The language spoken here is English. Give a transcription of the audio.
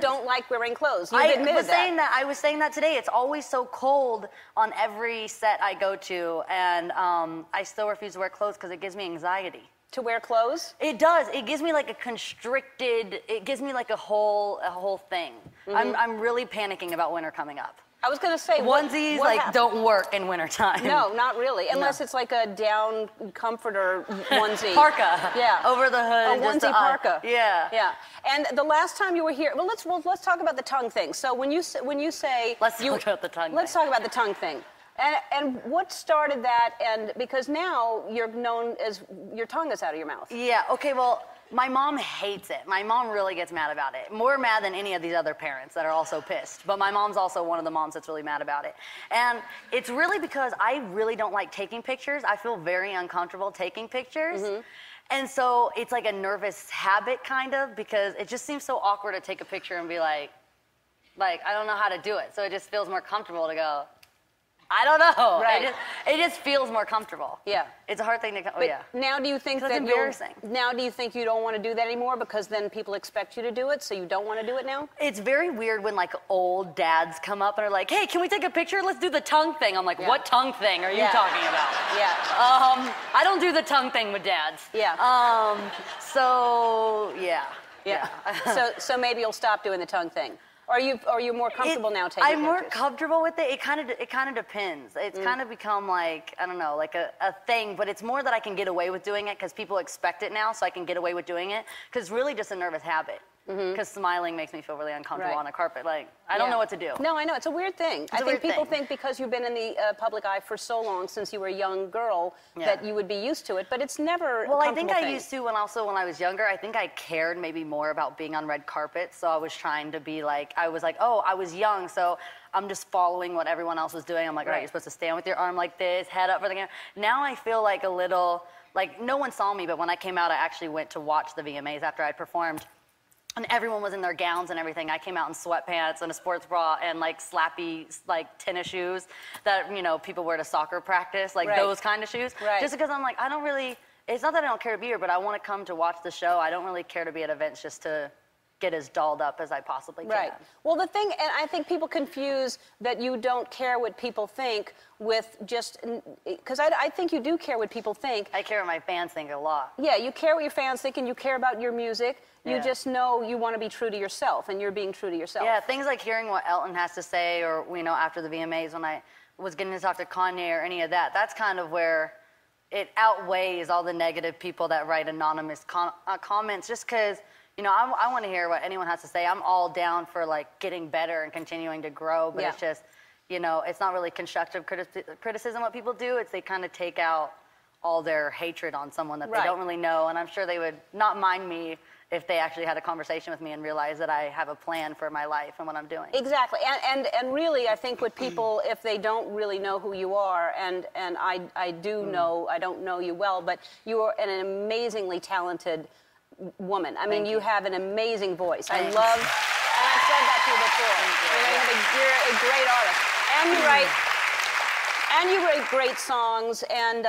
don't like wearing clothes. You've admitted that. I was saying that today. It's always so cold on every set I go to, and I still refuse to wear clothes because it gives me anxiety. To wear clothes? It does. It gives me like a constricted. It gives me like a whole thing. I'm really panicking about winter coming up. I was going to say, onesies don't work in wintertime. No, not really, unless it's like a down comforter onesie. Parka. Yeah. Over the hood. A onesie parka. Yeah. Yeah. And the last time you were here, well, let's talk about the tongue thing. So when you say let's talk about the tongue thing. Let's talk about the tongue thing. And what started that? And because now you're known as your tongue is out of your mouth. Yeah. Okay. Well, my mom hates it. My mom really gets mad about it. More mad than any of these other parents that are also pissed. But my mom's also one of the moms that's really mad about it. And it's really because I really don't like taking pictures. I feel very uncomfortable taking pictures. And so it's like a nervous habit kind of, because it just seems so awkward to take a picture and be like I don't know how to do it. So it just feels more comfortable to go, I don't know. Right. It just feels more comfortable. Yeah. It's a hard thing to. Now do you think that embarrassing? Now do you think you don't want to do that anymore because then people expect you to do it, so you don't want to do it now? It's very weird when like old dads come up and are like, "Hey, can we take a picture? Let's do the tongue thing." I'm like, "What tongue thing are you talking about?" Yeah. I don't do the tongue thing with dads. Yeah. So yeah. Yeah. so maybe you'll stop doing the tongue thing. Are you more comfortable now taking pictures? I'm more comfortable with it. It kind of depends. It's kind of become like, I don't know, like a thing, but it's more that I can get away with doing it because people expect it now, so I can get away with doing it, because it's really just a nervous habit. Because smiling makes me feel really uncomfortable on a carpet. Like, I don't know what to do. No, I know. It's a weird thing. I think people think because you've been in the public eye for so long, since you were a young girl, that you would be used to it, but it's never Well, a I think comfortable I thing. used to when I was younger. I think I cared maybe more about being on red carpets, so I was trying to be like, I was like, oh, I was young, so I'm just following what everyone else was doing. I'm like, all right, you're supposed to stand with your arm like this, head up for the camera. Now I feel like a little, like no one saw me, but when I came out, I actually went to watch the VMAs after I performed. And everyone was in their gowns and everything. I came out in sweatpants and a sports bra and like slappy like tennis shoes that, you know, people wear to soccer practice, like those kind of shoes. Just because I'm like, I don't really, it's not that I don't care to be here, but I want to come to watch the show. I don't really care to be at events just to get as dolled up as I possibly can. Well, the thing, and I think people confuse that you don't care what people think with just, because I think you do care what people think. I care what my fans think a lot. Yeah, you care what your fans think and you care about your music. You just know you want to be true to yourself, and you're being true to yourself. Yeah, things like hearing what Elton has to say, or, you know, after the VMAs when I was getting to talk to Kanye or any of that, that's kind of where it outweighs all the negative people that write anonymous comments, just because, you know, I want to hear what anyone has to say. I'm all down for, like, getting better and continuing to grow, but it's just, you know, it's not really constructive criticism what people do. It's they kind of take out all their hatred on someone that they don't really know, and I'm sure they would not mind me if they actually had a conversation with me and realized that I have a plan for my life and what I'm doing. Exactly, and really, I think what people, if they don't really know who you are, and I do know, I don't know you well, but you are an amazingly talented woman. I mean, you have an amazing voice. I love, and I've said that to you before. You're a great artist, and you write great songs, and